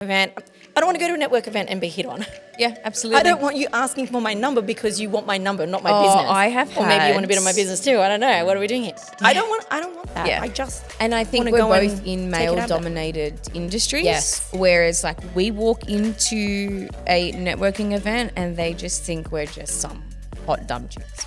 event. I don't want to go to a network event and be hit on. Yeah, absolutely. I don't want you asking for my number because you want my number, not my Oh, business. I have Or maybe you had- want a bit of my business too. I don't know. What are we doing here? I don't want that. Yeah. I just And I think wanna we're go both and in take it out there. male-dominated industries. Yes. Whereas, like, we walk into a networking event and they just think we're just some hot dumb chicks.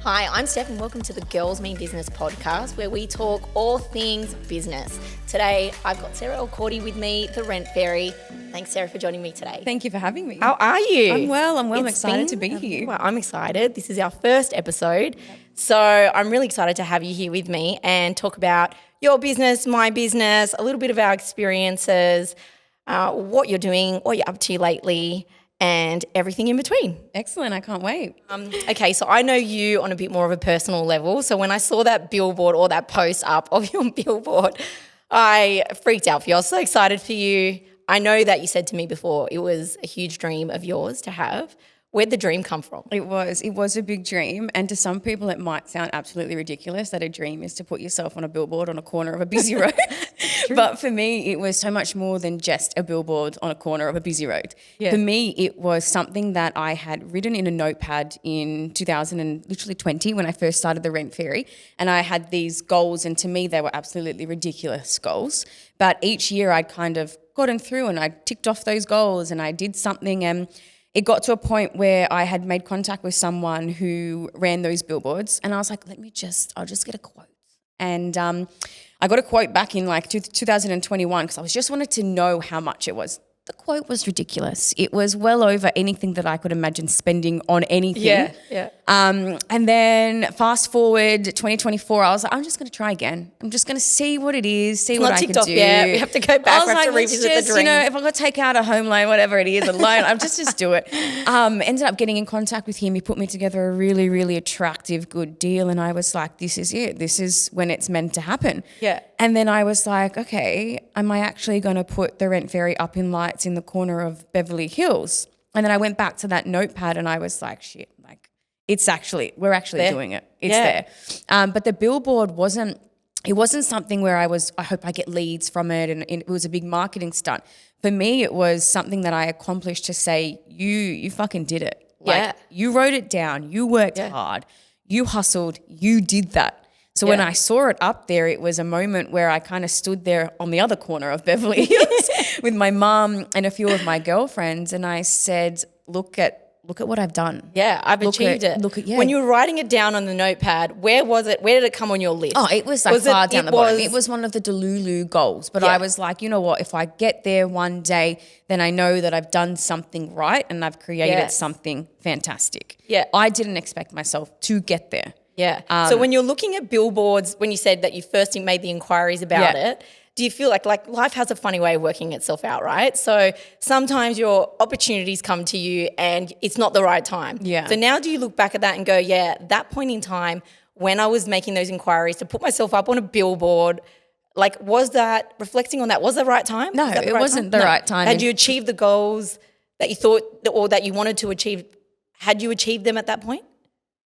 Hi, I'm Steph and welcome to the Girls Mean Business podcast where we talk all things business. Today, I've got Sarah Elkordi with me, the Rent Fairy. Thanks, Sarah, for joining me today. Thank you for having me. How are you? I'm well. I'm It's excited to be been- here. Well, I'm excited. This is our first episode. So I'm really excited to have you here with me and talk about your business, my business, a little bit of our experiences, what you're doing, what you're up to lately, and everything in between. Excellent. I can't wait. Okay, so I know you on a bit more of a personal level. So when I saw that billboard or that post up of your billboard, I freaked out for you. I was so excited for you. I know that you said to me before it was a huge dream of yours to have. Where'd the dream come from? It was a big dream, and to some people it might sound absolutely ridiculous that a dream is to put yourself on a billboard on a corner of a busy road. But for me, it was so much more than just a billboard on a corner of a busy road. Yeah. For me, it was something that I had written in a notepad in 2020 when I first started the Rent Fairy, and I had these goals, and to me they were absolutely ridiculous goals. But each year I'd kind of gotten through and I ticked off those goals and I did something, and it got to a point where I had made contact with someone who ran those billboards, and I was like, I'll just get a quote. And I got a quote back in like 2021 because I was just wanted to know how much it was. The quote was ridiculous. It was well over anything that I could imagine spending on anything. Yeah. And then fast forward 2024, I was like, I'm just going to try again. I'm just going to see what it is, see what I can do. Yeah, we have to go back. I was We have to like, revisit let's just, the dream. if I've got to take out a home loan, whatever it is, a loan, I'll just do it. Ended up getting in contact with him. He put me together a really, really attractive, good deal. And I was like, this is it. This is when it's meant to happen. Yeah. And then I was like, okay, am I actually going to put the Rent Fairy up in lights in the corner of Beverly Hills? And then I went back to that notepad and I was like, shit, like we're actually there. doing it. It's Yeah. there. But the billboard wasn't something where I hope I get leads from it, and it was a big marketing stunt. For me, it was something that I accomplished to say, you fucking did it. Yeah. You wrote it down, you worked hard, you hustled, you did that. So when I saw it up there, it was a moment where I kind of stood there on the other corner of Beverly Hills with my mum and a few of my girlfriends, and I said, look at what I've done. Yeah, I've achieved it. When you were writing it down on the notepad, where was it? Where did it come on your list? Oh, it was like far down the bottom. It was one of the delulu goals. But I was like, you know what? If I get there one day, then I know that I've done something right and I've created something fantastic. Yeah. I didn't expect myself to get there. Yeah. So when you're looking at billboards, when you said that you first made the inquiries about it, do you feel like life has a funny way of working itself out, right? So sometimes your opportunities come to you and it's not the right time. Yeah. So now do you look back at that and go, yeah, that point in time when I was making those inquiries to put myself up on a billboard, like was that, reflecting on that, was the right time? No, it wasn't the right time. Had you achieved the goals that you thought or that you wanted to achieve? Had you achieved them at that point?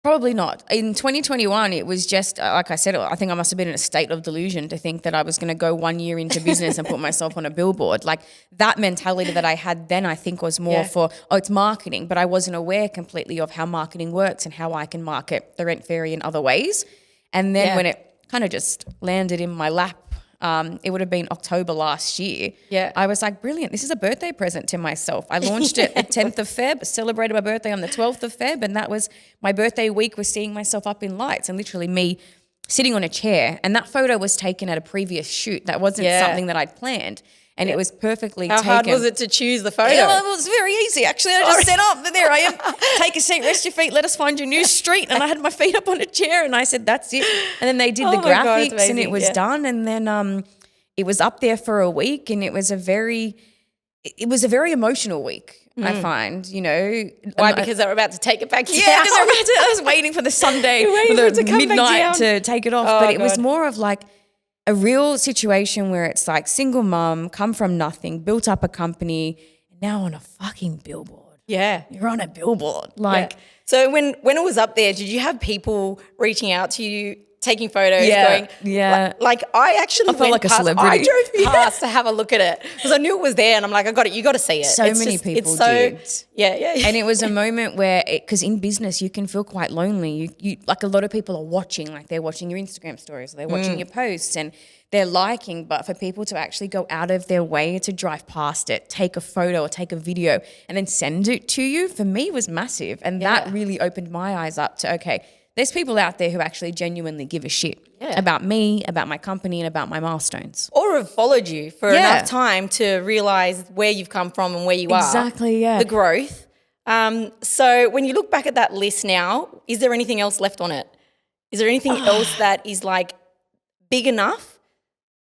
Probably not. In 2021, it was just, like I said, I think I must have been in a state of delusion to think that I was going to go 1 year into business and put myself on a billboard. Like that mentality that I had then, I think was more for, it's marketing, but I wasn't aware completely of how marketing works and how I can market the Rent Fairy in other ways. And then when it kind of just landed in my lap, it would have been October last year. Yeah. I was like, brilliant. This is a birthday present to myself. I launched it the 10th of Feb, celebrated my birthday on the 12th of Feb, and that was my birthday week, was seeing myself up in lights and literally me sitting on a chair. And that photo was taken at a previous shoot. That wasn't something that I'd planned. And it was perfectly taken. How hard was it to choose the photo? Yeah, well, it was very easy, actually. I just set up, there I am. Take a seat, rest your feet, let us find your new street. And I had my feet up on a chair and I said, that's it. And then they did the graphics and it was done. And then it was up there for a week, and it was a very emotional week, I find, you know. Why? Because they were about to take it back down. Yeah, because I was waiting for the Sunday, for the midnight to take it off. But it was more of like a real situation where it's like single mum, come from nothing, built up a company, and now on a fucking billboard. Yeah. You're on a billboard. Like, So when it was up there, did you have people reaching out to you taking photos, Yeah, going, yeah. Like I actually felt went like a past, celebrity. I drove past to have a look at it because I knew it was there, and I'm like, I got it. You got to see it. So It's many just, people it's so, did. Yeah. And it was a moment where, because in business you can feel quite lonely. You like a lot of people are watching, like they're watching your Instagram stories, or they're watching your posts, and they're liking. But for people to actually go out of their way to drive past it, take a photo or take a video, and then send it to you, for me was massive, and that really opened my eyes up to okay. There's people out there who actually genuinely give a shit about me, about my company, and about my milestones. Or have followed you for enough time to realize where you've come from and where you are. Exactly, yeah. The growth. So when you look back at that list now, is there anything else left on it? Is there anything else that is like big enough?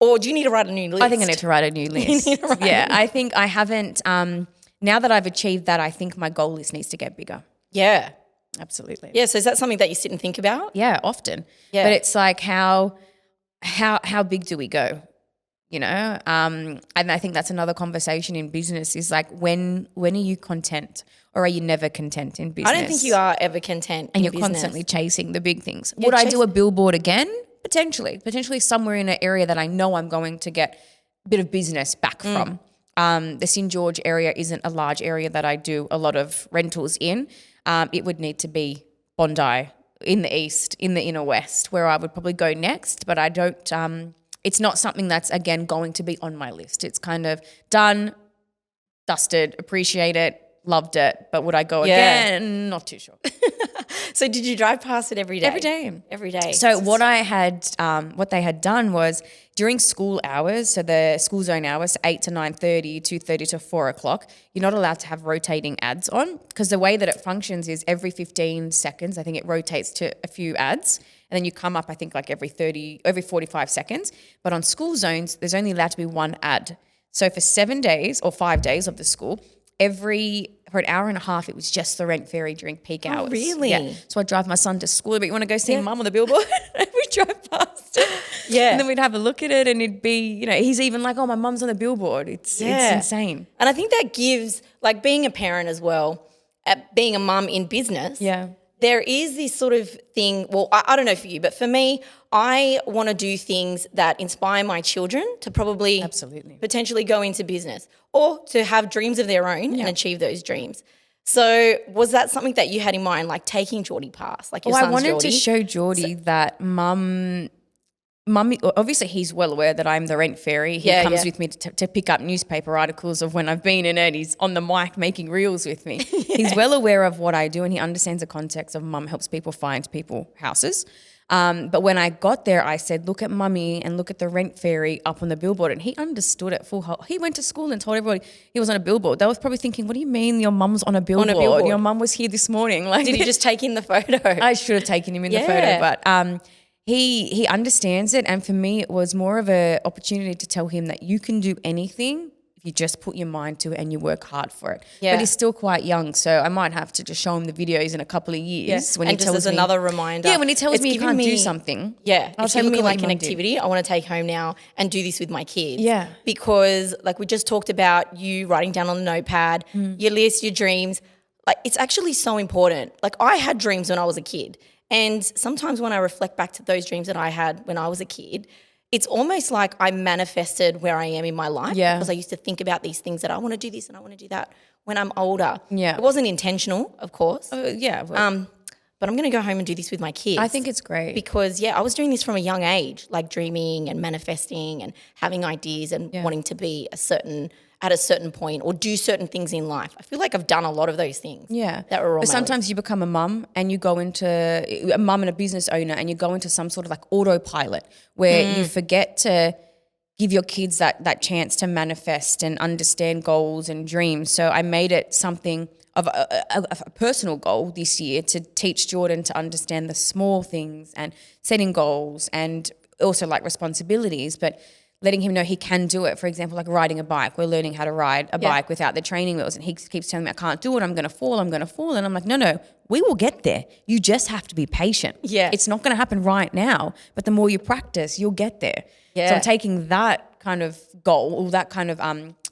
Or do you need to write a new list? I think I need to write a new list. I think I haven't, now that I've achieved that, I think my goal list needs to get bigger. Yeah. Absolutely. Yeah, so is that something that you sit and think about? Yeah, often. Yeah. But it's like how big do we go? You know? And I think that's another conversation in business is like when are you content or are you never content in business? I don't think you are ever content and in you're business. Constantly chasing the big things. Would I do a billboard again? Potentially somewhere in an area that I know I'm going to get a bit of business back from. The St. George area isn't a large area that I do a lot of rentals in. It would need to be Bondi in the east, in the inner west, where I would probably go next. But I don't, it's not something that's, again, going to be on my list. It's kind of done, dusted, appreciate it, loved it. But would I go again? Not too sure. So did you drive past it every day? Every day. So what they had done was during school hours, so the school zone hours, 8 to 9:30, 2:30 to 4 o'clock, you're not allowed to have rotating ads on because the way that it functions is every 15 seconds, I think it rotates to a few ads. And then you come up, I think, like every 45 seconds. But on school zones, there's only allowed to be one ad. So for 7 days or 5 days of the school, for an hour and a half, it was just the rent ferry during peak hours. Really? Yeah. So I'd drive my son to school. But you want to go see mum on the billboard? We'd drive past it. Yeah. And then we'd have a look at it and it'd be, you know, he's even like, oh, my mum's on the billboard. It's insane. And I think that gives, like being a parent as well, being a mum in business. Yeah. There is this sort of thing, well, I don't know for you, but for me, I want to do things that inspire my children to probably potentially go into business or to have dreams of their own and achieve those dreams. So was that something that you had in mind, like taking Geordie past, like your son's I wanted Geordie? to show Geordie that mum, obviously he's well aware that I'm the rent fairy. He comes with me to pick up newspaper articles of when I've been in it. He's on the mic making reels with me. He's well aware of what I do and he understands the context of mum helps people find people houses. But when I got there, I said, look at mummy and look at the rent fairy up on the billboard. And he understood it full whole. He went to school and told everybody he was on a billboard. They was probably thinking, what do you mean your mum's on a billboard? Your mum was here this morning. Like, did he just take in the photo? I should have taken him in the photo, but he understands it. And for me, it was more of an opportunity to tell him that you can do anything if you just put your mind to it and you work hard for it. Yeah. But he's still quite young, so I might have to just show him the videos in a couple of years. When and he just tells as me, another reminder. Yeah, when he tells me he can't do something. Yeah, I'll it's say, giving me look like at an what Mum activity I want to take home now and do this with my kids. Yeah. Because like we just talked about you writing down on the notepad, your list, your dreams. Like it's actually so important. Like I had dreams when I was a kid. And sometimes when I reflect back to those dreams that I had when I was a kid, it's almost like I manifested where I am in my life because I used to think about these things that I want to do this and I want to do that when I'm older. Yeah. It wasn't intentional, of course. But I'm going to go home and do this with my kids. I think it's great. Because, I was doing this from a young age, like dreaming and manifesting and having ideas and wanting to be at a certain point or do certain things in life. I feel like I've done a lot of those things. Yeah. That were on but my sometimes list. you become a mum and you go into a mum and a business owner and you go into some sort of like autopilot where you forget to give your kids that chance to manifest and understand goals and dreams. So I made it something of a personal goal this year to teach Jordan to understand the small things and setting goals and also like responsibilities, but letting him know he can do it. For example, like riding a bike. We're learning how to ride a bike without the training wheels. And he keeps telling me, I can't do it. I'm going to fall. And I'm like, no, we will get there. You just have to be patient. Yeah. It's not going to happen right now, but the more you practice, you'll get there. Yeah. So I'm taking that kind of goal or that kind of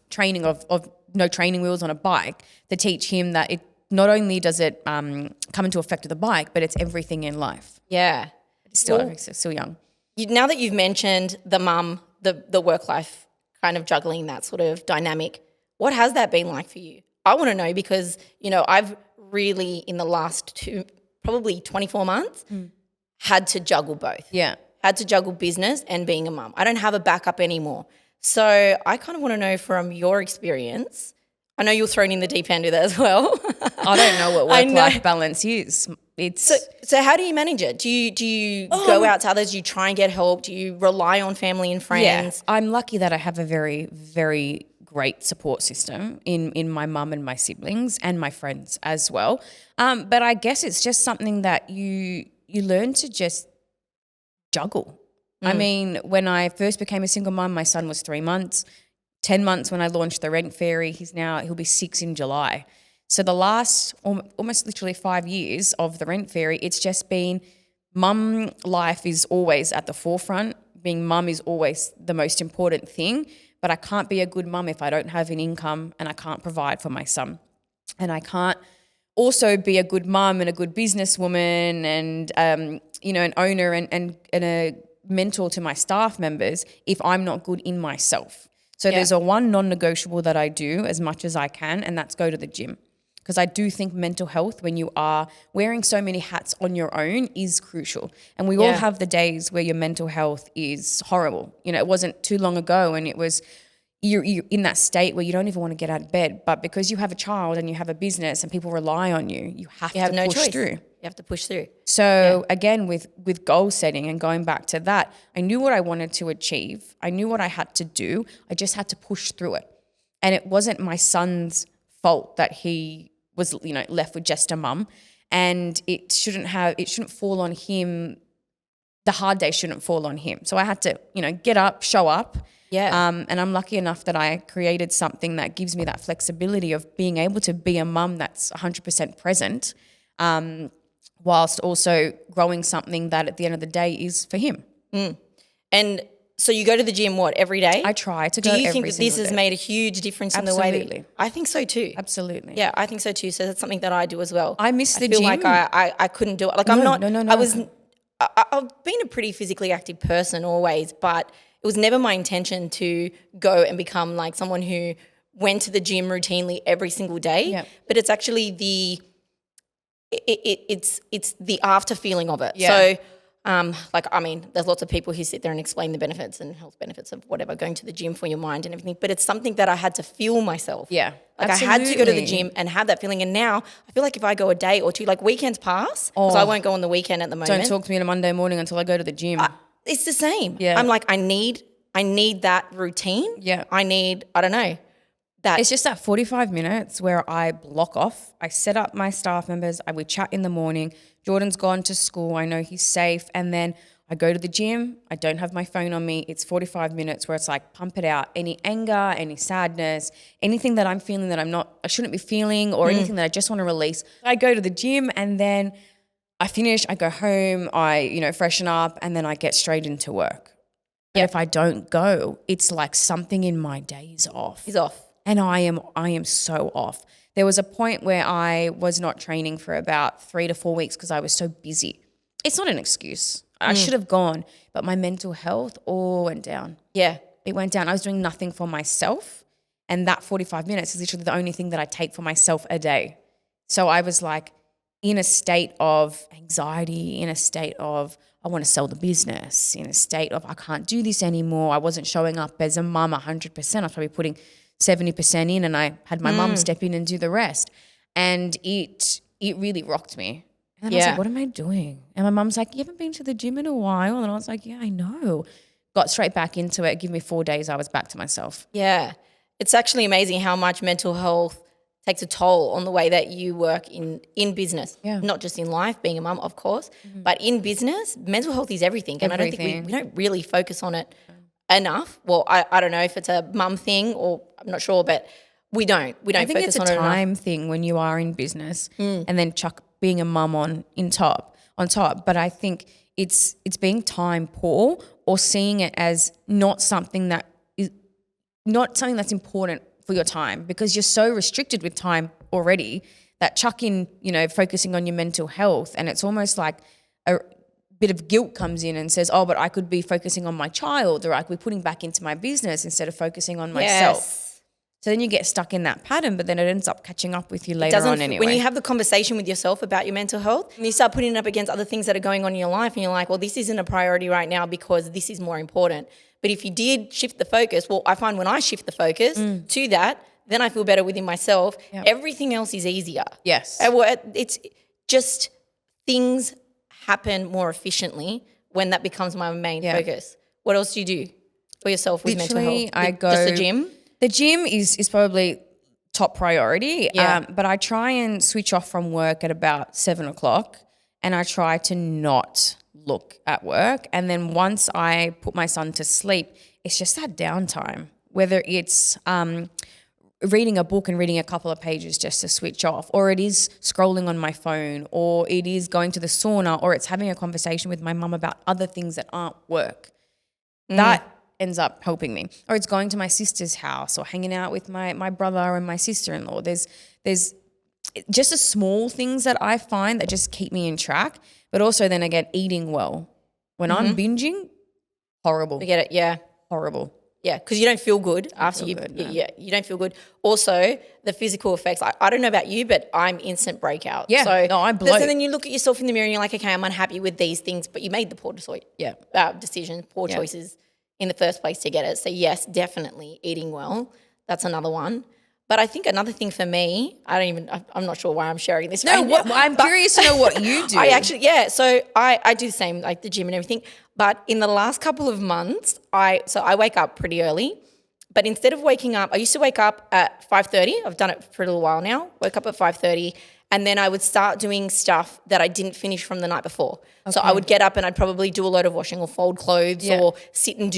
training of no training wheels on a bike to teach him that it not only does it come into effect with the bike, but it's everything in life. Yeah. Still young. Now that you've mentioned the mum, the work life kind of juggling that sort of dynamic, what has that been like for you? I want to know because, I've really in the last probably 24 months had to juggle both. Yeah. Had to juggle business and being a mum. I don't have a backup anymore. So I kind of want to know from your experience, I know you're thrown in the deep end with it as well. I don't know what work-life balance is. So how do you manage it? Do you go out to others? Do you try and get help? Do you rely on family and friends? Yeah, I'm lucky that I have a very, very great support system in my mum and my siblings and my friends as well. But I guess it's just something that you learn to just juggle. I mean, when I first became a single mum, my son was 3 months, 10 months when I launched the Rent Fairy. He'll be 6 in July. So the last almost literally 5 years of the Rent Fairy, it's just been mum life is always at the forefront. Being mum is always the most important thing, but I can't be a good mum if I don't have an income and I can't provide for my son. And I can't also be a good mum and a good businesswoman and, an owner and a mentor to my staff members if I'm not good in myself. So there's a one non-negotiable that I do as much as I can, and that's go to the gym. Because I do think mental health, when you are wearing so many hats on your own, is crucial. And we all have the days where your mental health is horrible. It wasn't too long ago and it was you're in that state where you don't even want to get out of bed. But because you have a child and you have a business and people rely on you, you have to no push choice. through. You have to push through. So again, with goal setting and going back to that, I knew what I wanted to achieve. I knew what I had to do. I just had to push through it. And it wasn't my son's fault that he was, left with just a mum. And it shouldn't fall on him. The hard day shouldn't fall on him. So I had to, get up, show up. Yeah. And I'm lucky enough that I created something that gives me that flexibility of being able to be a mum that's 100% present, whilst also growing something that at the end of the day is for him. And so you go to the gym, every day? I try to go every single day. Do you think that this has made a huge difference in the way that I think so too. Absolutely. Yeah, I think so too. So that's something that I do as well. I miss the gym. gym. I feel like I couldn't do it. Like I'm not. No. I've been a pretty physically active person always, but it was never my intention to go and become like someone who went to the gym routinely every single day. Yep. But it's actually it's the after feeling of it. Yeah. So there's lots of people who sit there and explain the benefits and health benefits of whatever, going to the gym for your mind and everything. But it's something that I had to feel myself. Yeah. Like absolutely. I had to go to the gym and have that feeling. And now I feel like if I go a day or two, like weekends pass, because I won't go on the weekend at the moment. Don't talk to me on a Monday morning until I go to the gym. It's the same. Yeah. I'm like, I need that routine. Yeah. I don't know. That It's just that 45 minutes where I block off. I set up my staff members. We chat in the morning. Jordan's gone to school. I know he's safe. And then I go to the gym. I don't have my phone on me. It's 45 minutes where it's like pump it out. Any anger, any sadness, anything that I'm feeling that I shouldn't be feeling or anything that I just want to release. I go to the gym and then I finish. I go home. I, freshen up and then I get straight into work. Yeah. If I don't go, it's like something in my day is off. is off. And I am so off. There was a point where I was not training for about 3 to 4 weeks because I was so busy. It's not an excuse. I should have gone, but my mental health all went down. Yeah. It went down. I was doing nothing for myself, and that 45 minutes is literally the only thing that I take for myself a day. So I was like in a state of anxiety, in a state of I want to sell the business, in a state of I can't do this anymore. I wasn't showing up as a mum 100%. I was probably putting 70% in and I had my mum step in and do the rest. And it really rocked me. And then I was like, what am I doing? And my mum's like, you haven't been to the gym in a while? And I was like, yeah, I know. Got straight back into it. Give me 4 days, I was back to myself. Yeah. It's actually amazing how much mental health takes a toll on the way that you work in business. Yeah. Not just in life, being a mum, of course, but in business, mental health is everything. And I don't think we don't really focus on it enough. Well, I don't know if it's a mum thing or I'm not sure, but we don't focus on it enough. I think it's a time thing when you are in business and then chuck being a mum on top. But I think it's being time poor or seeing it as not something that's important for your time because you're so restricted with time already that chuck in, focusing on your mental health and it's almost like bit of guilt comes in and says, oh, but I could be focusing on my child, or I could be putting back into my business instead of focusing on myself. Yes. So then you get stuck in that pattern, but then it ends up catching up with you later on anyway. When you have the conversation with yourself about your mental health, and you start putting it up against other things that are going on in your life, and you're like, well, this isn't a priority right now because this is more important. But if you did shift the focus, well, I find when I shift the focus to that, then I feel better within myself. Yep. Everything else is easier. Yes. It's just things happen more efficiently when that becomes my main focus. What else do you do for yourself with mental health? I go just the gym? The gym is probably top priority, but I try and switch off from work at about 7:00 and I try to not look at work. And then once I put my son to sleep, it's just that downtime, whether it's reading a book and reading a couple of pages just to switch off, or it is scrolling on my phone, or it is going to the sauna, or it's having a conversation with my mum about other things that aren't work. That ends up helping me. Or it's going to my sister's house or hanging out with my brother and my sister-in-law. There's just the small things that I find that just keep me in track, but also then again, eating well. When I'm binging, horrible. Forget it, yeah. Horrible. Yeah, because you don't feel good after you don't feel good. Also, the physical effects, I don't know about you, but I'm instant breakout. Yeah, so, no, I bloat. So then you look at yourself in the mirror and you're like, okay, I'm unhappy with these things, but you made the poor decisions, poor choices in the first place to get it. So yes, definitely eating well. That's another one. But I think another thing for me, I'm not sure why I'm sharing this. No, I'm curious to know what you do. So I do the same, like the gym and everything. But in the last couple of months, I wake up pretty early. But instead of waking up, I used to wake up at 5:30. I've done it for a little while now. Wake up at 5:30. And then I would start doing stuff that I didn't finish from the night before. Okay. So I would get up and I'd probably do a load of washing or fold clothes or sit and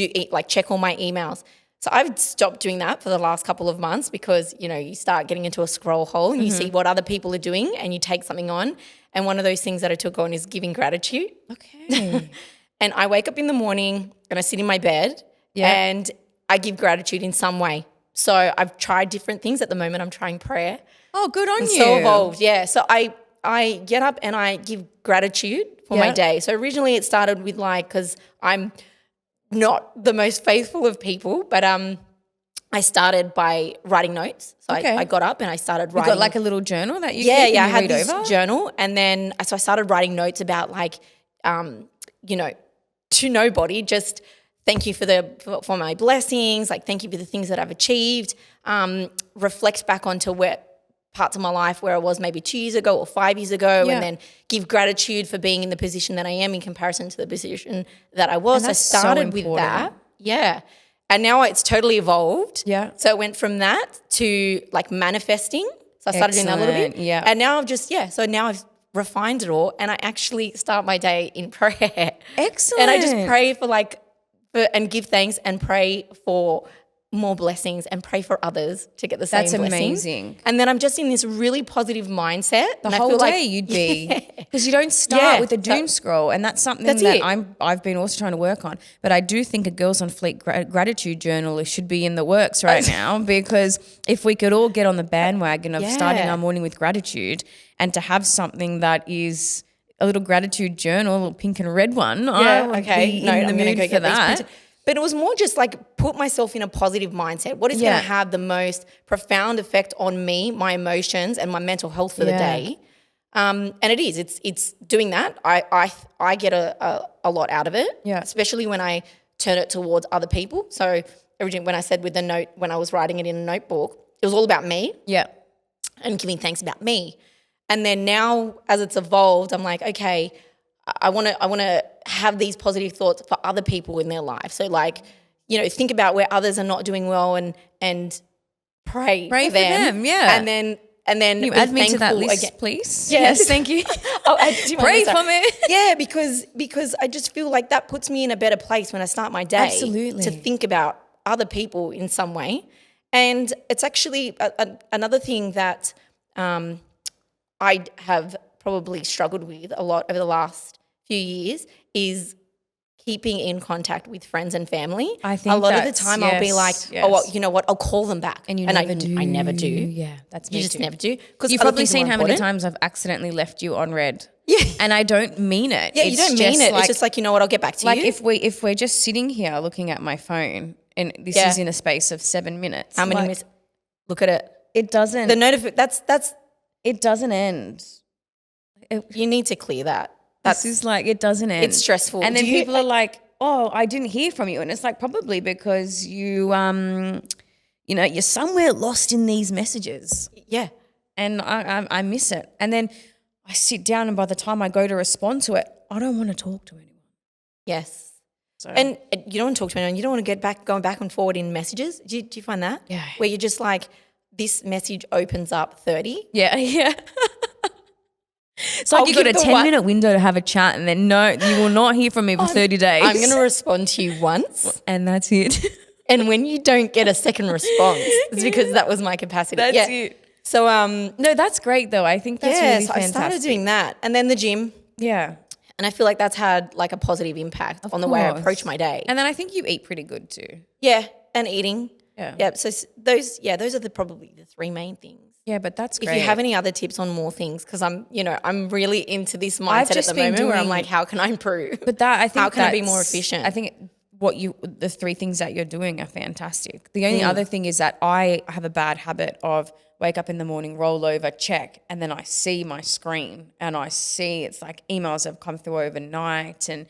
check all my emails. So I've stopped doing that for the last couple of months because, you start getting into a scroll hole and you see what other people are doing and you take something on. And one of those things that I took on is giving gratitude. Okay. And I wake up in the morning and I sit in my bed and I give gratitude in some way. So I've tried different things. At the moment, I'm trying prayer. Oh, good on you. So evolved, yeah. So I get up and I give gratitude for my day. So originally it started with because I'm not the most faithful of people, but I started by writing notes. So I got up and I started writing. You got like a little journal that you keep and you I had read this over? journal, and then so I started writing notes about to nobody, just thank you for my blessings, thank you for the things that I've achieved, reflect back onto where parts of my life where I was maybe 2 years ago or 5 years ago, and then give gratitude for being in the position that I am in comparison to the position that I was. And that's I started so with important. that. And now it's totally evolved. Yeah. So it went from that to manifesting. So I started doing that a little bit. Yeah. And now so now I've refined it all and I actually start my day in prayer. Excellent. And I just pray for and give thanks and pray for more blessings and pray for others to get the same blessings. That's amazing. And then I'm just in this really positive mindset. The whole day you'd be. Because you don't start with a doom scroll, and that's something that I've been also trying to work on. But I do think a Girls on Fleek gratitude journal should be in the works right now, because if we could all get on the bandwagon of starting our morning with gratitude and to have something that is a little gratitude journal, a little pink and red one, I would be in the mood for that. But it was more just put myself in a positive mindset. What is going to have the most profound effect on me, my emotions, and my mental health for the day? And it is. It's doing that. I get a lot out of it, especially when I turn it towards other people. So originally when I said with the note, when I was writing it in a notebook, it was all about me and giving thanks about me. And then now as it's evolved, I'm like, okay, I want to have these positive thoughts for other people in their life. So think about where others are not doing well and pray for them. Yeah. And then you add me to that list, please? Yes, thank you. I'll add to my pray list. for me. Yeah, because I just feel like that puts me in a better place when I start my day. Absolutely. To think about other people in some way. And it's actually another thing that I have probably struggled with a lot over the last few years is keeping in contact with friends and family. I think a lot of the time I'll be like, oh, well, you know what, I'll call them back. And I never do. Yeah, that's me You just too. never do. You've probably seen how many times I've accidentally left you on red Yeah. And I don't mean it. Yeah, you don't mean it. It's just like, you know what, I'll get back to you. If we're just sitting here looking at my phone and this is in a space of 7 minutes. How many minutes? Look at it. It doesn't. That's it doesn't end. You need to clear that. This is like, it doesn't end. It's stressful. And then people are like, oh, I didn't hear from you. And it's like, probably because you, you're somewhere lost in these messages. Yeah. And I miss it. And then I sit down and by the time I go to respond to it, I don't want to talk to anyone. Yes. So. And you don't want to talk to anyone. You don't want to get going back and forward in messages. Do you find that? Yeah. Where you're just like, this message opens up 30. Yeah, yeah. It's like you've got a 10-minute window to have a chat and then no, you will not hear from me for 30 days. I'm going to respond to you once. And that's it. And when you don't get a second response, it's because that was my capacity. That's it. So no, that's great though. I think that's really fantastic. I started doing that. And then the gym. Yeah. And I feel like that's had like a positive impact on the way I approach my day. And then I think you eat pretty good too. Yeah, and eating. Yeah. Yeah. So those are probably the three main things. Yeah, but that's great. If you have any other tips on more things, because I'm really into this mindset at the moment where I'm like, how can I improve? But how can I be more efficient? I think the three things that you're doing are fantastic. The only other thing is that I have a bad habit of wake up in the morning, roll over, check, and then I see my screen and I see it's like emails have come through overnight and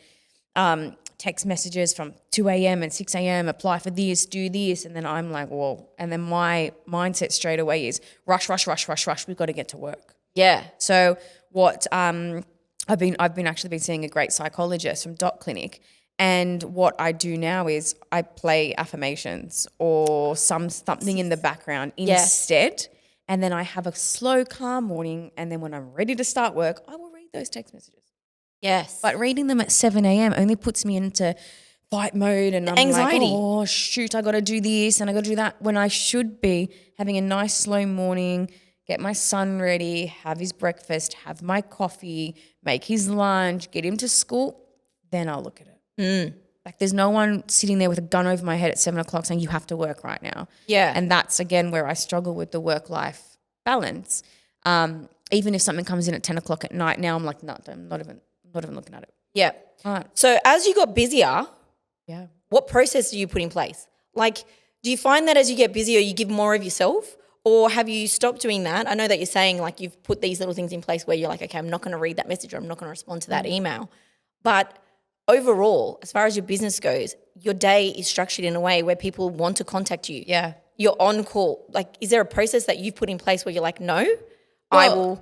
text messages from 2 a.m. and 6 a.m. apply for this, do this, and then I'm like, whoa. And then my mindset straight away is rush. We've got to get to work. Yeah. So what I've actually been seeing a great psychologist from Dot Clinic, and what I do now is I play affirmations or something in the background instead, and then I have a slow, calm morning, and then when I'm ready to start work, I will read those text messages. Yes. But reading them at 7 a.m. only puts me into fight mode and I'm anxiety. Like, oh, shoot, I got to do this and I got to do that, when I should be having a nice slow morning, get my son ready, have his breakfast, have my coffee, make his lunch, get him to school, then I'll look at it. Like there's no one sitting there with a gun over my head at 7 o'clock saying you have to work right now. Yeah. And that's, again, where I struggle with the work-life balance. Even if something comes in at 10 o'clock at night, now I'm like, no, I'm not even looking at it. Yeah. Right. So as you got busier, yeah, what process do you put in place? Like, do you find that as you get busier, you give more of yourself, or have you stopped doing that? I know that you're saying like you've put these little things in place where you're like, okay, I'm not going to read that message or I'm not going to respond to that email. But overall, as far as your business goes, your day is structured in a way where people want to contact you. Yeah. You're on call. Like, is there a process that you've put in place where you're like, no, I will...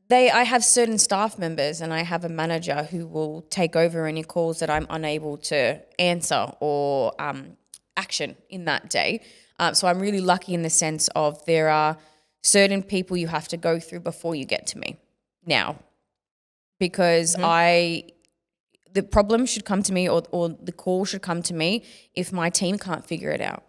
I have certain staff members and I have a manager who will take over any calls that I'm unable to answer or action in that day. So I'm really lucky in the sense of there are certain people you have to go through before you get to me now, because the problem should come to me or the call should come to me if my team can't figure it out.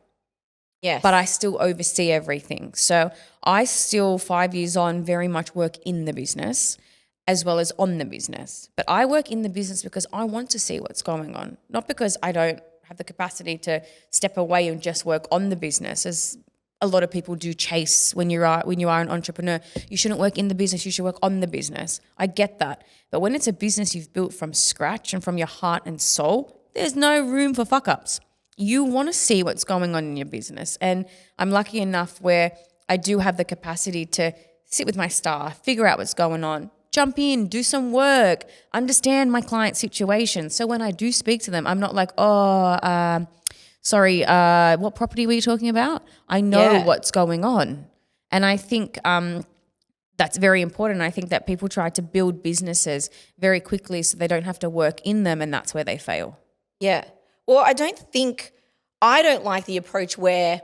Yes. But I still oversee everything. So I still, 5 years on, very much work in the business as well as on the business. But I work in the business because I want to see what's going on, not because I don't have the capacity to step away and just work on the business, as a lot of people do chase when you are an entrepreneur. You shouldn't work in the business, you should work on the business. I get that. But when it's a business you've built from scratch and from your heart and soul, there's no room for fuck-ups. You want to see what's going on in your business. And I'm lucky enough where I do have the capacity to sit with my staff, figure out what's going on, jump in, do some work, understand my client situation. So when I do speak to them, I'm not like, sorry, what property were you talking about? I know what's going on. And I think that's very important. I think that people try to build businesses very quickly so they don't have to work in them, and that's where they fail. Yeah. Well, I don't like the approach where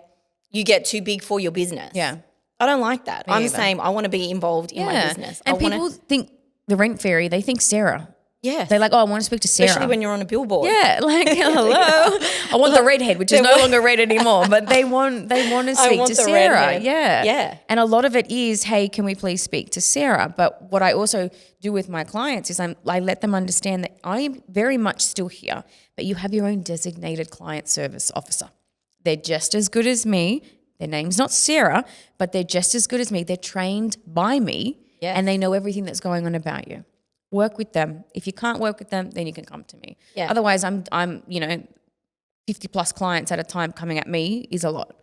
you get too big for your business. Yeah. I don't like that. I'm the same. I want to be involved in my business. And people think the Rent Fairy, they think Sarah. Yeah. They're like, oh, I want to speak to Sarah. Especially when you're on a billboard. Yeah, like, hello. I want the redhead, which is no longer red anymore, but they want to speak to Sarah. Redhead. Yeah. Yeah. And a lot of it is, hey, can we please speak to Sarah? But what I also do with my clients is I let them understand that I am very much still here, but you have your own designated client service officer. They're just as good as me. Their name's not Sarah, but they're just as good as me. They're trained by me and they know everything that's going on about you. work with them. If you can't work with them, then you can come to me. Yeah. Otherwise, I'm 50 plus clients at a time coming at me is a lot.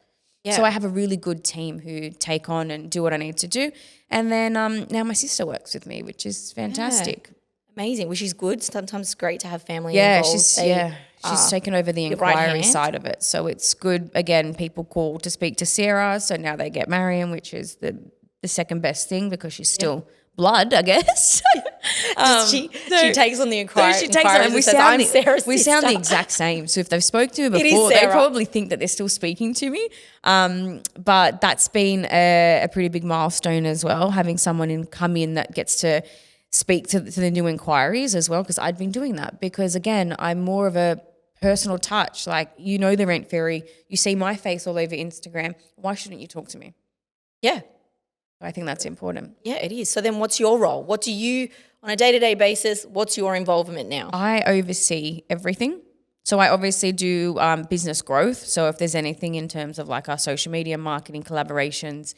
Yeah. So I have a really good team who take on and do what I need to do. And then now my sister works with me, which is fantastic. Amazing, which is good. Sometimes it's great to have family Yeah, involved. she's taken over the right inquiry hand. side of it. So it's good. Again, people call to speak to Sarah. So now they get Marion, which is the second best thing because she's still blood, I guess. She takes on the inquiry. She takes on, and we sound the exact same. So if they've spoke to me It is before, they Sarah. probably think that they're still speaking to me. But that's been a pretty big milestone as well, having someone come in that gets to speak to the new inquiries as well, because I'd been doing that because, again, I'm more of a personal touch. Like, the Rent Fairy, you see my face all over Instagram. Why shouldn't you talk to me? Yeah. I think that's important. Yeah, it is. So then what's your role? What do you, on a day-to-day basis, what's your involvement now? I oversee everything. So I obviously do business growth. So if there's anything in terms of like our social media marketing collaborations,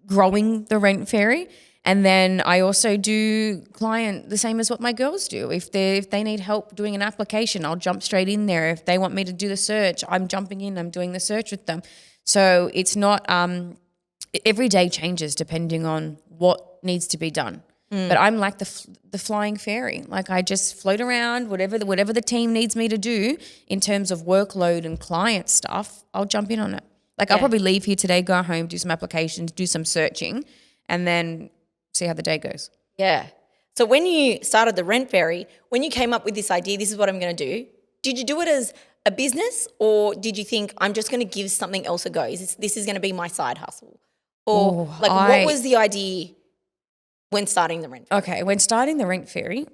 growing the Rent Fairy. And then I also do client the same as what my girls do. If they need help doing an application, I'll jump straight in there. If they want me to do the search, I'm jumping in, I'm doing the search with them. So it's not every day changes depending on what needs to be done. But I'm like the flying fairy. Like I just float around, whatever the team needs me to do in terms of workload and client stuff, I'll jump in on it. Like I'll probably leave here today, go home, do some applications, do some searching, and then see how the day goes. Yeah. So when you started the Rent Fairy, when you came up with this idea, this is what I'm going to do, did you do it as a business or did you think I'm just going to give something else a go? This is going to be my side hustle? Or what was the idea when starting the Rent Fairy? Okay, when starting the Rent Fairy,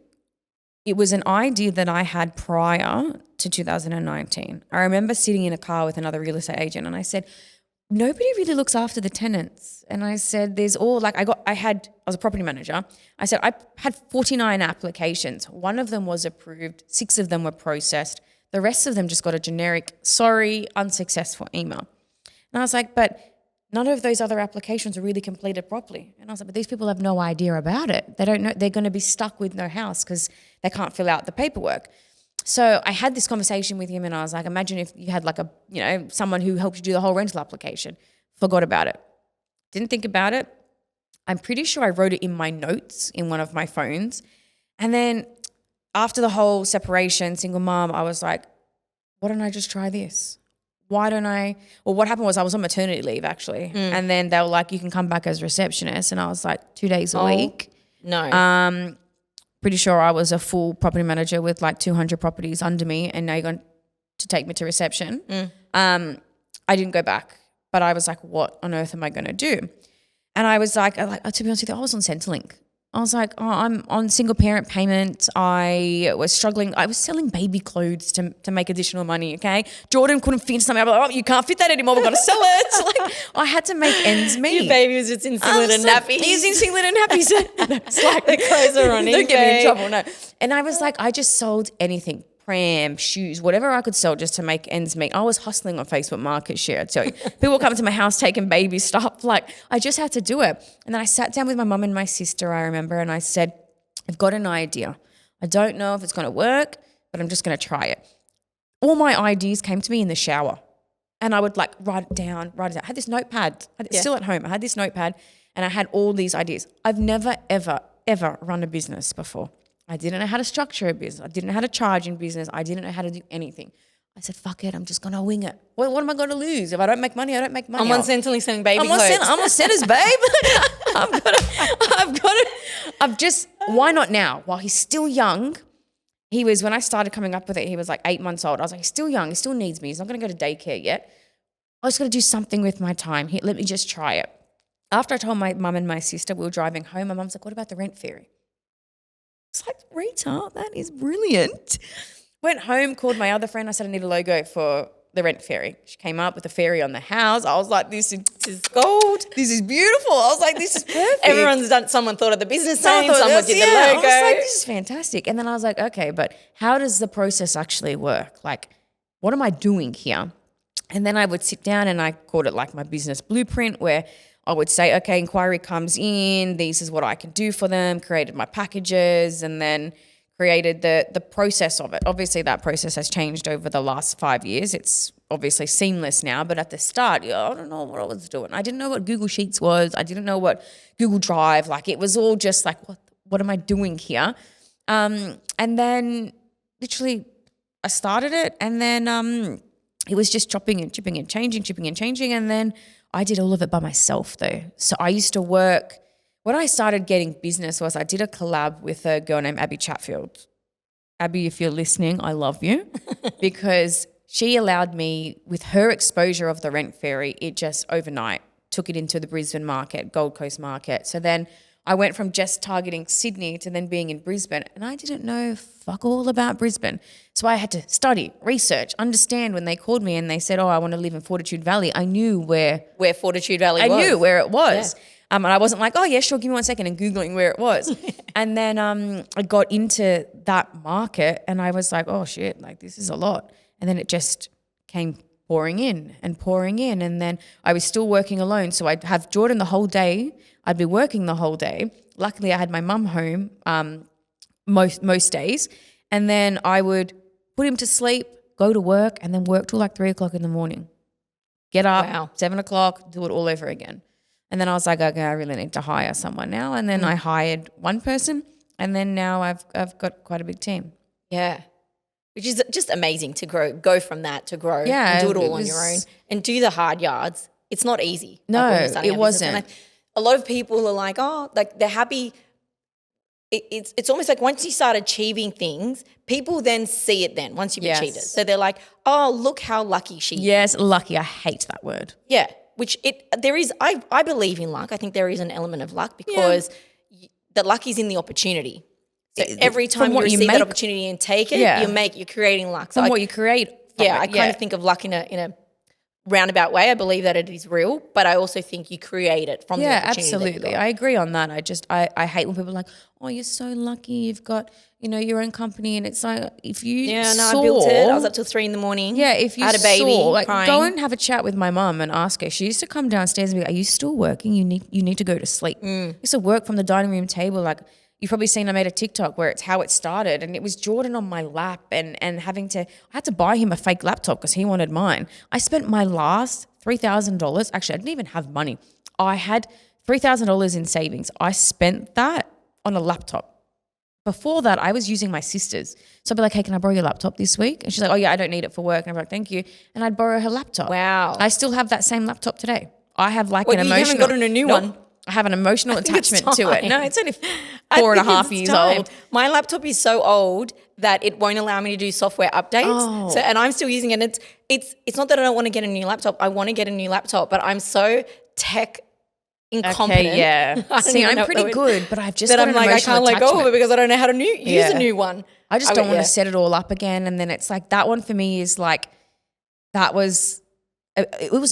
it was an idea that I had prior to 2019. I remember sitting in a car with another real estate agent and I said, nobody really looks after the tenants. And I said, I was a property manager. I said, I had 49 applications. One of them was approved. 6 of them were processed. The rest of them just got a generic, sorry, unsuccessful email. And I was like, but none of those other applications are really completed properly. And I was like, but these people have no idea about it. They don't know, they're going to be stuck with no house because they can't fill out the paperwork. So I had this conversation with him and I was like, imagine if you had like someone who helped you do the whole rental application. Forgot about it. Didn't think about it. I'm pretty sure I wrote it in my notes in one of my phones. And then after the whole separation, single mom, I was like, why don't I just try this? What happened was I was on maternity leave actually. And then they were like, you can come back as receptionist. And I was like 2 days a week. No. Pretty sure I was a full property manager with like 200 properties under me and now you're going to take me to reception. I didn't go back, but I was like, what on earth am I going to do? And I was like, to be honest with you, I was on Centrelink. I was like, I'm on single parent payment. I was struggling. I was selling baby clothes to make additional money, okay? Jordan couldn't fit something. I was like, you can't fit that anymore. We've got to sell it. Like, I had to make ends meet. Your baby was just in singlet and nappies. He's in singlet and nappies. It's like the clothes are on eBay. Don't get me in trouble, no. And I was like, I just sold anything. Pram, shoes, whatever I could sell just to make ends meet. I was hustling on Facebook Market Share, I tell you. People were coming to my house taking baby stuff. Like, I just had to do it. And then I sat down with my mum and my sister, I remember, and I said, I've got an idea. I don't know if it's going to work, but I'm just going to try it. All my ideas came to me in the shower. And I would like write it down. I had this notepad. It's still at home. I had this notepad and I had all these ideas. I've never, ever, ever run a business before. I didn't know how to structure a business. I didn't know how to charge in business. I didn't know how to do anything. I said, fuck it, I'm just going to wing it. What am I going to lose? If I don't make money, I don't make money. I'm on Centrelink selling baby clothes. I'm on Centers, babe. Why not now? While he's still young, when I started coming up with it, he was like 8 months old. I was like, he's still young. He still needs me. He's not going to go to daycare yet. I was going to do something with my time. Let me just try it. After I told my mum and my sister, we were driving home, my mum's like, what about the Rent Fairy? It's like, Rita, that is brilliant. Went home, called my other friend. I said, I need a logo for the Rent Fairy. She came up with a fairy on the house. I was like, this is gold. This is beautiful. I was like, this is perfect. Someone thought of the business name. Someone did the logo. I was like, this is fantastic. And then I was like, okay, but how does the process actually work? Like, what am I doing here? And then I would sit down and I called it like my business blueprint where I would say, okay, inquiry comes in, this is what I can do for them, created my packages, and then created the process of it. Obviously, that process has changed over the last 5 years. It's obviously seamless now, but at the start, I don't know what I was doing. I didn't know what Google Sheets was. I didn't know what Google Drive, like it was all just like, what am I doing here? And then literally I started it, and then it was just chopping and chipping and changing. And then I did all of it by myself though. So I used to work, when I started getting business was I did a collab with a girl named Abby Chatfield. Abby, if you're listening, I love you because she allowed me, with her exposure of the Rent Fairy, it just overnight took it into the Brisbane market, Gold Coast market. So then I went from just targeting Sydney to then being in Brisbane, and I didn't know fuck all about Brisbane. So I had to study, research, understand. When they called me and they said, I want to live in Fortitude Valley, I knew where Fortitude Valley was. I knew where it was. Yeah. And I wasn't like, yeah, sure, give me 1 second, and Googling where it was. And then I got into that market and I was like, oh shit, like this is a lot. And then it just came pouring in. And then I was still working alone. So I'd have Jordan the whole day. I'd be working the whole day. Luckily, I had my mum home most days. And then I would put him to sleep, go to work, and then work till like 3 o'clock in the morning. Get up, 7 o'clock, do it all over again. And then I was like, okay, I really need to hire someone now. And then I hired one person, and then now I've got quite a big team. Yeah. Which is just amazing to go from that to grow and do it all on your own and do the hard yards. It's not easy. No, it wasn't. A lot of people are like, like they're happy. It's almost like once you start achieving things, people then see it then once you've achieved it. So they're like, look how lucky she is. Yes, lucky. I hate that word. Yeah. Which there is, I believe in luck. I think there is an element of luck because the luck is in the opportunity. So every time you receive that opportunity and take it, you're creating luck. So what you create. I kind of think of luck in a roundabout way. I believe that it is real, but I also think you create it from the opportunity. Yeah, absolutely. I agree on that. I hate when people are like, you're so lucky you've got, your own company, and it's like if you I built it. I was up till 3 a.m. Yeah, if you had a baby, crying. Go and have a chat with my mum and ask her. She used to come downstairs and be like, are you still working? You need to go to sleep. I used to work from the dining room table. Like you've probably seen, I made a TikTok where it's how it started, and it was Jordan on my lap and I had to buy him a fake laptop because he wanted mine. I spent my last $3,000. Actually, I didn't even have money. I had $3,000 in savings. I spent that on a laptop. Before that, I was using my sister's. So I'd be like, hey, can I borrow your laptop this week? And she's like, I don't need it for work. And I'm like, thank you. And I'd borrow her laptop. Wow. I still have that same laptop today. I have like an emotional. You haven't gotten a new one? I have an emotional attachment to it. No, it's only 4.5 years old. My laptop is so old that it won't allow me to do software updates. So, and I'm still using it. It's not that I don't want to get a new laptop. I want to get a new laptop, but I'm so tech incompetent. Okay, yeah. See, I'm pretty good, but I've just got an emotional I can't let go of it because I don't know how to use a new one. I just don't want to set it all up again. And then it's like that one for me is like it was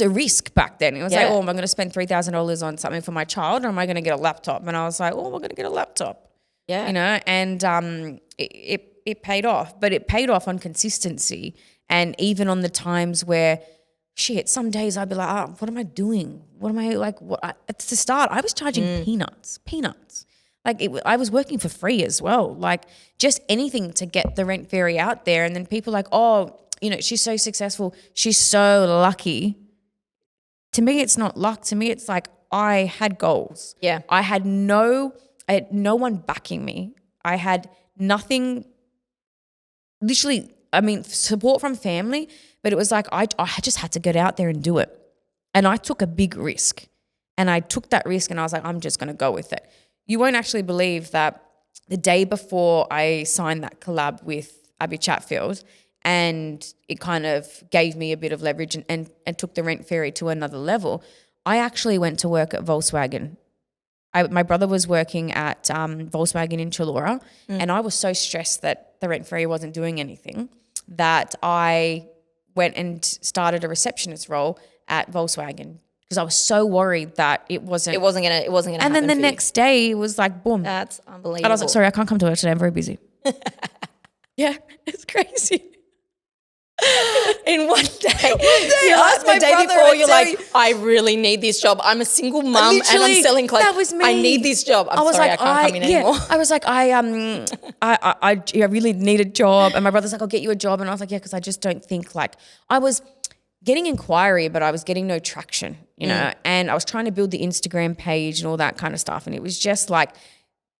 a risk back then. It was like, am I going to spend $3,000 on something for my child, or am I going to get a laptop? And I was like, I'm going to get a laptop. Yeah. And it paid off, but it paid off on consistency. And even on the times where some days I'd be like, what am I doing? What am I like? At the start, I was charging peanuts. Like I was working for free as well. Like just anything to get the Rent Fairy out there. And then people are like, she's so successful. She's so lucky. To me, it's not luck. To me, it's like I had goals. Yeah. I had no one backing me. I had nothing, literally, support from family, but it was like I just had to get out there and do it. And I took a big risk. And I took that risk and I was like, I'm just going to go with it. You won't actually believe that the day before I signed that collab with Abby Chatfield, and it kind of gave me a bit of leverage and took the Rent Fairy to another level, I actually went to work at Volkswagen. My brother was working at Volkswagen in Chullora, and I was so stressed that the Rent Fairy wasn't doing anything that I went and started a receptionist role at Volkswagen because I was so worried that it wasn't gonna And then the next day it was like boom. That's unbelievable. And I was like, sorry, I can't come to work today. I'm very busy. Yeah, it's crazy. in one day. I asked The my day brother, before, I you're tell like, you- I really need this job. I'm a single mum and I'm Literally, selling clothes. that was me. I need this job. I'm sorry, I can't come in anymore. I was like, I really need a job. And my brother's like, I'll get you a job. And I was like, yeah, because I just don't think like I was getting inquiry, but I was getting no traction, you know, and I was trying to build the Instagram page and all that kind of stuff. And it was just like,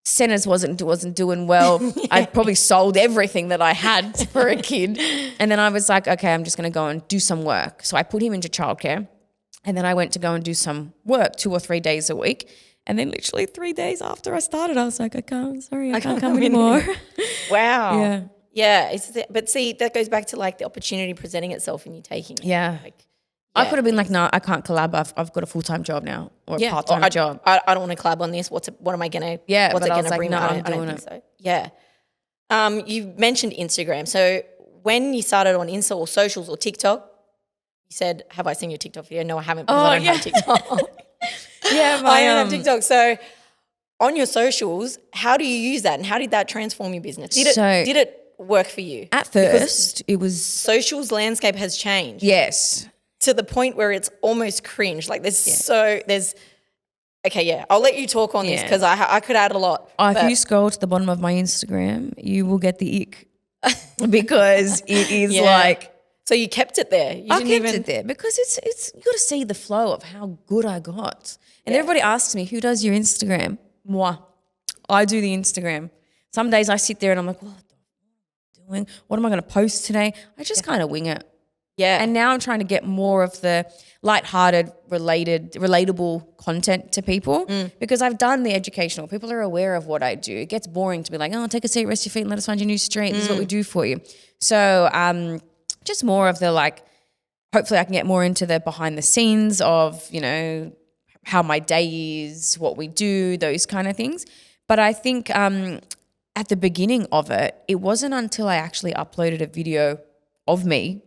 Centers wasn't doing well. I probably sold everything that I had for a kid. And then I was like, okay, I'm just going to go and do some work. So I put him into childcare. And then I went to go and do some work 2 or 3 days a week. And then literally 3 days after I started, I was like, I can't come anymore. Wow. Yeah. Yeah. But see, that goes back to like the opportunity presenting itself and you taking it. Yeah. Like, I could have been like, no, I can't collab. I've got a full-time job now or a or part-time job. I don't want to collab on this. What am I going to, Yeah, what's but it I going was to like, bring? no, I I'm don't doing think it. so. Yeah. You mentioned Instagram. So when you started on Insta or socials or TikTok, you said, have I seen your TikTok video? No, I haven't because I don't have TikTok. Yeah, I don't have TikTok. So on your socials, how do you use that and how did that transform your business? Did it work for you? At first, it was Socials landscape has changed. yes. To the point where it's almost cringe. Like I'll let you talk on this because I could add a lot. If you scroll to the bottom of my Instagram, you will get the ick because it is like So you kept it there. I kept it there because it's you got to see the flow of how good I got. And everybody asks me, who does your Instagram? Moi. I do the Instagram. Some days I sit there and I'm like, what am I doing? What am I going to post today? I just kind of wing it. Yeah. And now I'm trying to get more of the lighthearted, relatable content to people because I've done the educational. People are aware of what I do. It gets boring to be like, oh, take a seat, rest your feet and let us find your new street. This is what we do for you. So just more of the like, hopefully I can get more into the behind the scenes of, you know, how my day is, what we do, those kind of things. But I think at the beginning of it, it wasn't until I actually uploaded a video of me,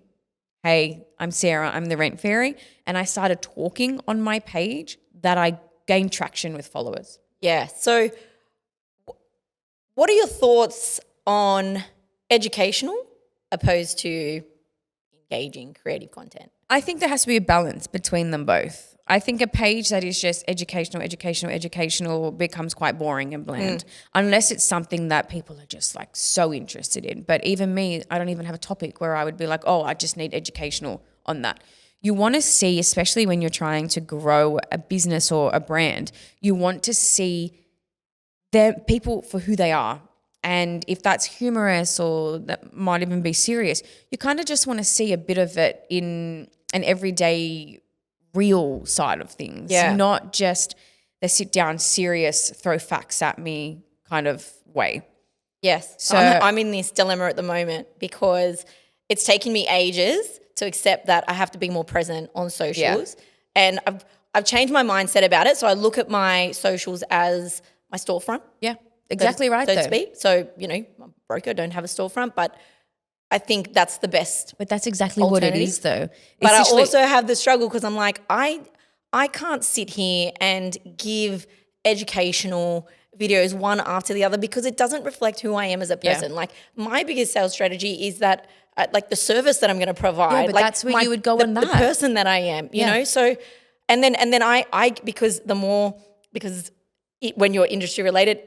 hey, I'm Sarah, I'm the Rent Fairy, and I started talking on my page that I gained traction with followers. Yeah. So what are your thoughts on educational opposed to engaging creative content? I think there has to be a balance between them both. I think a page that is just educational becomes quite boring and bland unless it's something that people are just like so interested in. But even me, I don't even have a topic where I would be like, oh, I just need educational on that. You want to see, especially when you're trying to grow a business or a brand, you want to see their people for who they are. And if that's humorous or that might even be serious, you kind of just want to see a bit of it in an everyday real side of things, not just the sit down serious, throw facts at me kind of way. Yes. So I'm in this dilemma at the moment because it's taken me ages to accept that I have to be more present on socials. And I've changed my mindset about it. So I look at my socials as my storefront. Yeah, exactly right. So to speak. So, you know, I'm a broker, don't have a storefront, but I think that's the best. But that's exactly what it is though. But I also have the struggle because I'm like, I can't sit here and give educational videos one after the other because it doesn't reflect who I am as a person. Like my biggest sales strategy is that like the service that I'm going to provide. Yeah, but like that's where you would go on that. The person that I am, you know? So, and then I because when you're industry related,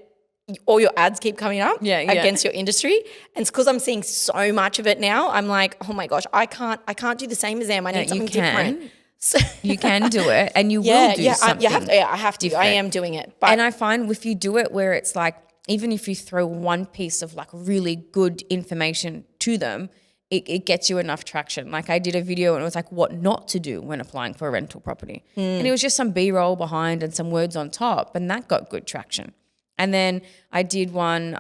all your ads keep coming up against your industry. And it's because I'm seeing so much of it now. I'm like, oh my gosh, I can't do the same as them. I need something different. So you can do it and you will do something. I have to. I am doing it. But and I find if you do it where it's like, even if you throw one piece of like really good information to them, it gets you enough traction. Like I did a video and it was like what not to do when applying for a rental property. And it was just some B-roll behind and some words on top and that got good traction. And then I did one,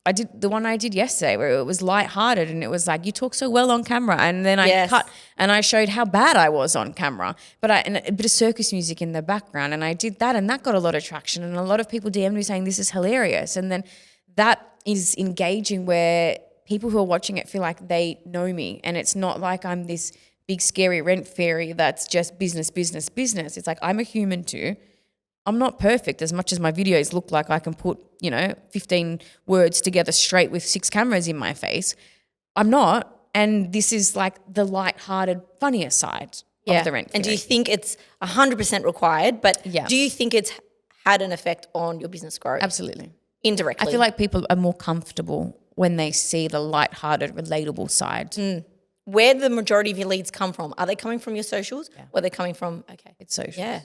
I did yesterday where it was lighthearted and it was like, you talk so well on camera. And then I cut and I showed how bad I was on camera, and a bit of circus music in the background. And I did that and that got a lot of traction. And a lot of people DM'd me saying, this is hilarious. And then that is engaging where people who are watching it feel like they know me. And it's not like I'm this big scary rent fairy that's just business. It's like I'm a human too. I'm not perfect as much as my videos look like I can put, 15 words together straight with 6 cameras in my face. I'm not. and this is like the lighthearted, funnier side of the rent And do fairy. you think it's 100% required? But Yeah. do you think it's had an effect on your business growth? Absolutely. Indirectly. I feel like people are more comfortable when they see the lighthearted, relatable side. Where do the majority of your leads come from? Are they coming from your socials or are they coming from, It's socials. Yeah.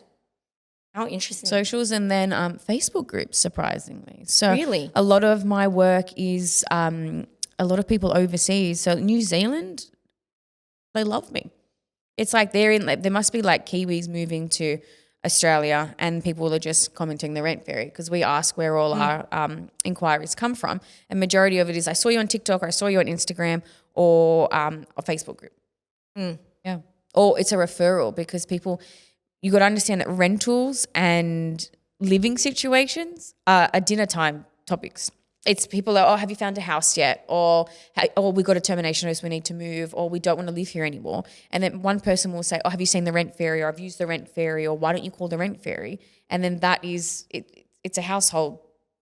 How interesting. Socials and then Facebook groups, surprisingly. So Really? a lot of my work is a lot of people overseas. So New Zealand, they love me. It's like there must be like Kiwis moving to Australia and people are just commenting the rent fairy because we ask where all our inquiries come from. And majority of it is I saw you on TikTok or I saw you on Instagram or a Facebook group. Yeah. Or it's a referral because you got to understand that rentals and living situations are dinner time topics. It's people are, have you found a house yet? Or we got a termination notice, we need to move, or we don't want to live here anymore. And then one person will say, have you seen the rent fairy, or I've used the rent fairy, or why don't you call the rent fairy? And then that is, it's a household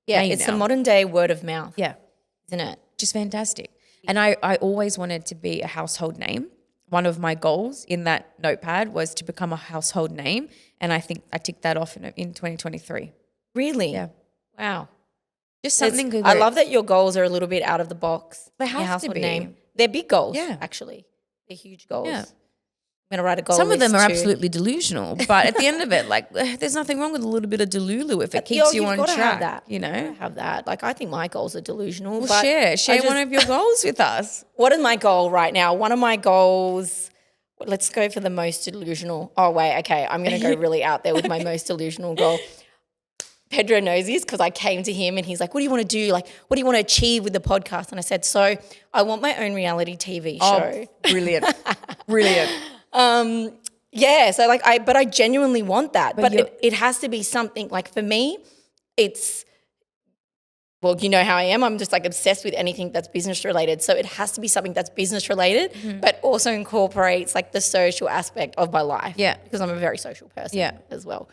name it's now. a modern day word of mouth. Yeah. Isn't it? Just fantastic. And I always wanted to be a household name. One of my goals in that notepad was to become a household name. And I think I ticked that off in 2023. Really? Yeah. Wow. Just something good. I love that your goals are a little bit out of the box. They Your have to household be. name. They're big goals, Yeah. actually. They're huge goals. Yeah. I'm going to write a goal Some of them are list too. absolutely delusional, but at the end of it, like, there's nothing wrong with a little bit of delulu if it keeps you on you've track. gotta have that. You know, You've gotta have that. Like, I think my goals are delusional. well, but share one of your goals with us. What is my goal right now? One of my goals, let's go for the most delusional. Oh, wait, okay. I'm going to go really out there with my most delusional goal. Pedro knows this because I came to him and he's like, what do you want to do? Like, what do you want to achieve with the podcast? And I said, so I want my own reality TV show. Brilliant. Brilliant. Yeah, so like I genuinely want that. But it has to be something like for me, it's, well, you know how I am. I'm just like obsessed with anything that's business related. So it has to be something that's business related, but also incorporates like the social aspect of my life. Yeah. Because I'm a very social person Yeah. as well.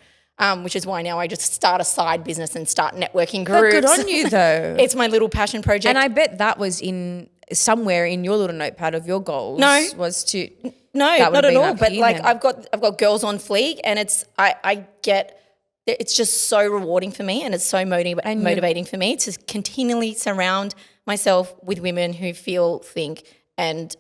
Which is why now I just start a side business and start networking But groups. good on you, though. It's my little passion project. And I bet that was in somewhere in your little notepad of your goals. No. Was to No, that would not have at been all. up But here like then. I've got girls on fleek, and it's it's just so rewarding for me, and it's so motivating for me to continually surround myself with women who feel and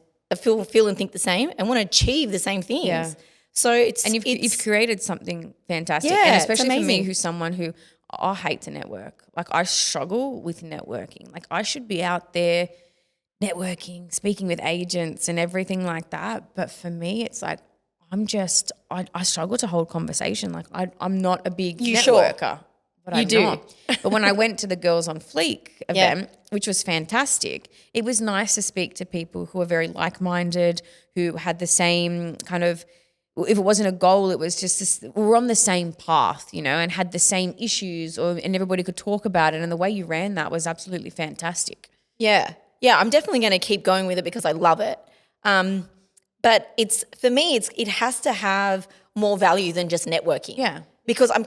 think the same and want to achieve the same things. Yeah. So you've created something fantastic, Yeah, and it's especially for me, amazing. who's someone who I hate to network. Like I struggle with networking. Like I should be out there networking, speaking with agents and everything like that. But for me, it's like I struggle to hold conversation. Like I'm not a big networker. But I'm do. not. But when I went to the Girls on Fleek event, which was fantastic, it was nice to speak to people who are very like-minded, who had the same kind of, if it wasn't a goal, it was just this, we were on the same path, you know, and had the same issues and everybody could talk about it. And the way you ran that was absolutely fantastic. Yeah. Yeah, I'm definitely going to keep going with it because I love it. But for me, it has to have more value than just networking. Yeah. Because I'm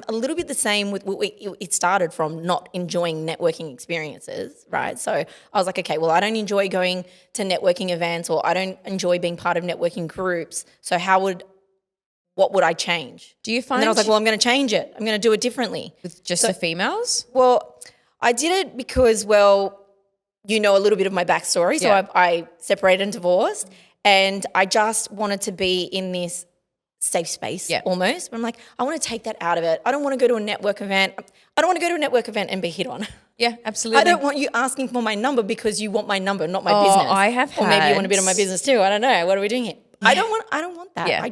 a little bit the same with it started from not enjoying networking experiences, right? So I was like, okay, well, I don't enjoy going to networking events, or I don't enjoy being part of networking groups. So what would I change? Do you find? And then I was like, well, I'm going to change it. I'm going to do it differently. With just the females? Well, I did it because, you know a little bit of my backstory. So Yeah. I separated and divorced, and I just wanted to be in this safe space almost. But I'm like, I want to take that out of it. I don't want to go to a network event. I don't want to go to a network event and be hit on. Yeah, absolutely. I don't want you asking for my number because you want my number, not my business. I have Or maybe you had- want a bit of my business too. I don't know. What are we doing here? I don't want that. Yeah.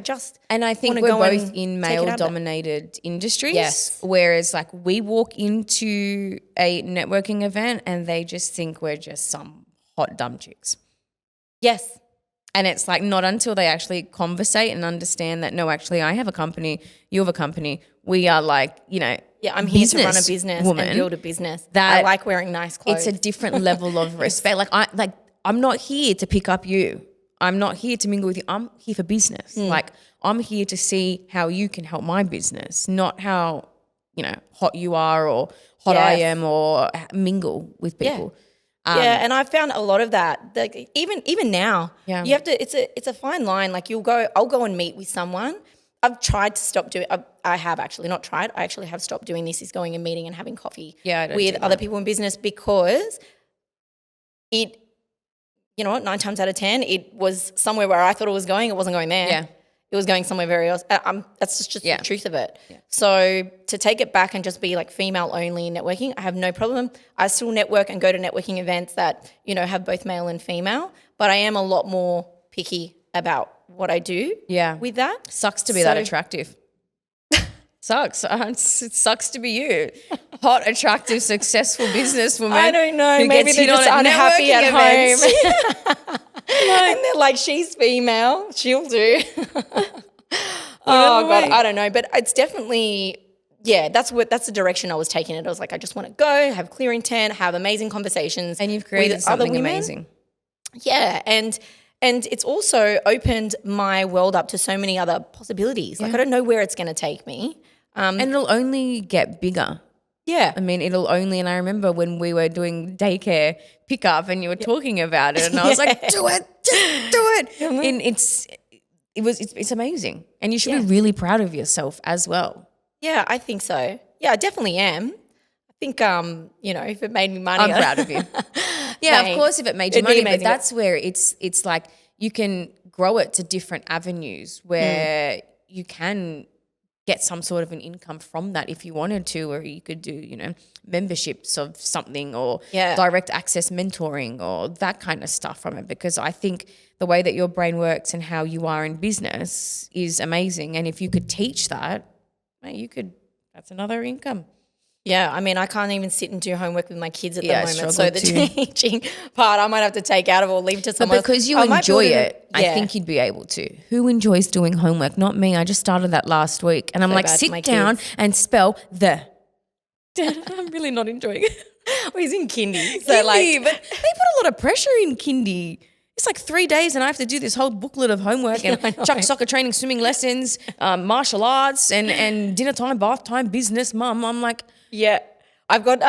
And I think wanna we're go both and in take it out of that. male-dominated industries. Yes. Whereas, like, we walk into a networking event and they just think we're just some hot, dumb chicks. Yes. And it's like not until they actually conversate and understand that, no, actually, I have a company, you have a company. We are like, you know, Yeah, I'm here to run a business and build a business. I like wearing nice clothes. It's a different level of respect. I'm not here to pick up you. I'm not here to mingle with you. I'm here for business. Like, I'm here to see how you can help my business, not how, you know, hot you are or hot I Yes. am, or mingle with people. Yeah, and I found a lot of that. Like even now, Yeah. you have to. It's a fine line. Like I'll go and meet with someone. I've tried to stop doing. I have actually not tried. I actually have stopped doing this. Is going and meeting and having coffee. Yeah, I don't with do other that. people in business because it. You know what? 9 times out of 10, it was somewhere where I thought it was going. It wasn't going there. Yeah. It was going somewhere very else. That's just Yeah. the truth of it. Yeah. So to take it back and just be like female only networking, I have no problem. I still network and go to networking events that, have both male and female, but I am a lot more picky about what I do with that. Sucks to be that attractive. Sucks. It sucks to be you. Hot, attractive, successful businesswoman. I don't know. who Maybe gets they're hit on just unhappy at networking home. And they're like, she's female. She'll do. Oh, God. I don't know. But it's definitely, that's the direction I was taking it. I was like, I just want to go, have clear intent, have amazing conversations. And you've created with other something women. amazing. Yeah. And it's also opened my world up to so many other possibilities. Like I don't know where it's going to take me. And it'll only get bigger. Yeah. I mean, it'll only, and I remember when we were doing daycare pickup and you were talking about it and I was like, do it, just do it. And it's amazing. And you should be really proud of yourself as well. Yeah, I think so. Yeah, I definitely am. I think, if it made me money. I'm proud of you. Yeah, Thanks. of course, if it made you It'd be money, but amazing. that's where it's like you can grow it to different avenues where you can get some sort of an income from that if you wanted to, or you could do, memberships of something or direct access mentoring or that kind of stuff from it, because I think the way that your brain works and how you are in business is amazing. And if you could teach that, mate, that's another income. Yeah, I mean, I can't even sit and do homework with my kids at the I moment. So struggle the too. teaching part I might have to take out of or leave to someone But because you else. I might enjoy build it, I think you'd be able to. Who enjoys doing homework? Not me. I just started that last week. And I'm like, bad for my sit down kids. and spell the. I'm really not enjoying it. Well, he's in kindy. So Kindy, but they put a lot of pressure in kindy. It's like 3 days and I have to do this whole booklet of homework and chuck soccer training, swimming lessons, martial arts and dinner time, bath time, business, mum. I'm like. Yeah. I've got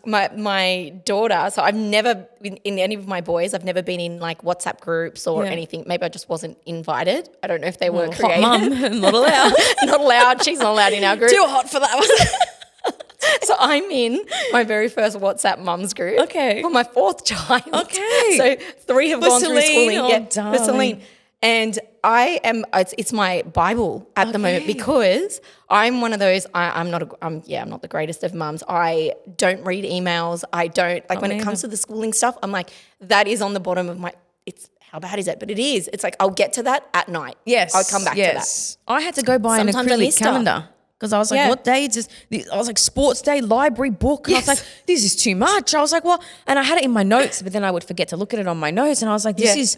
my daughter, so I've never, in any of my boys, I've never been in like WhatsApp groups or anything. Maybe I just wasn't invited. I don't know if they were created. Hot mum, not allowed. Not allowed. She's not allowed in our group. Too hot for that one. So I'm in my very first WhatsApp mums group. Okay. For my 4th child. Okay. So 3 have gone through schooling. Oh, For darling. Celine. And I am, it's my Bible at the moment because I'm one of those, I'm not the greatest of mums. I don't read emails. I don't, like when it comes to the schooling stuff, I'm like, that is on the bottom of how bad is it? But it is. It's like, I'll get to that at night. Yes. I'll come back to that. I had to go buy Sometimes I an miss acrylic stuff. calendar because I was like, what day is this? I was like, sports day, library, book. And I was like, this is too much. I was like, well, and I had it in my notes, but then I would forget to look at it on my notes. And I was like, this is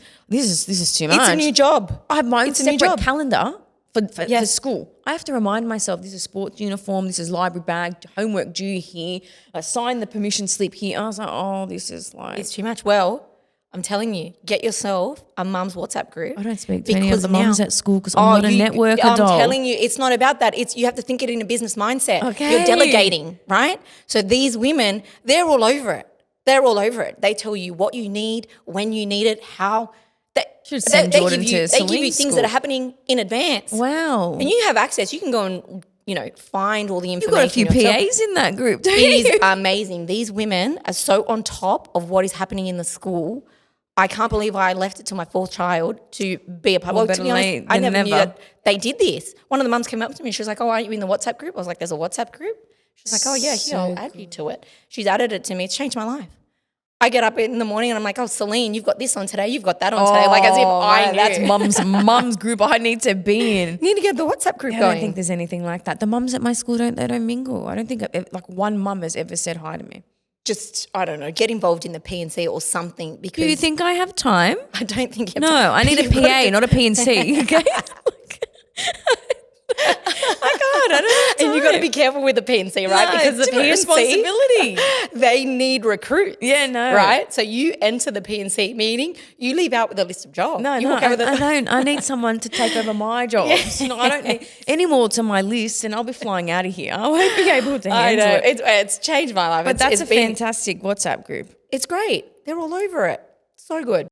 too much. It's a new job. I have my own It's a new separate job. calendar for school. I have to remind myself this is sports uniform, this is library bag, homework due here, sign the permission slip here. I was like, oh, this is like. It's too much. Well, I'm telling you, get yourself a mum's WhatsApp group. I don't speak to any of the mums at school because I'm not a networker I'm doll. telling you, it's not about that. You have to think it in a business mindset. Okay. You're delegating, right? So these women, they're all over it. They're all over it. They tell you what you need, when you need it, how. Should send Jordan to They give you Celine's things school. that are happening in advance. Wow. And you have access. You can go and, find all the You've information got a few yourself. PAs in that group, don't It you? is amazing. These women are so on top of what is happening in the school. I can't believe I left it to my 4th child to be a part. Well, to better be honest, late I than never knew never. that they did this. One of the mums came up to me. She was like, oh, aren't you in the WhatsApp group? I was like, there's a WhatsApp group? She's like, oh, yeah, here, I'll add you to it. She's added it to me. It's changed my life. I get up in the morning and I'm like, oh, Celine, you've got this on today. You've got that on today. Like as if I knew. That's mum's group I need to be in. You need to get the WhatsApp group I going. don't think there's anything like that. The mums at my school don't mingle. I don't think like one mum has ever said hi to me. Just, I don't know, get involved in the P&C or something because Do you think I have time? I don't think you have No, to- I need a You've got PA, to- not a PNC. Okay. I don't have And you've got to be careful with the P&C, right? No, Because the it's too much P&C, responsibility. they need recruits. Yeah, no. Right? So you enter the P&C meeting, you leave out with a list of jobs. No, you walk out with I don't. I need someone to take over my jobs. No, I don't need any more to my list, and I'll be flying out of here. I won't be able to I handle know. it. It's changed my life. But that's it's a fantastic WhatsApp group. It's great. They're all over it. So good.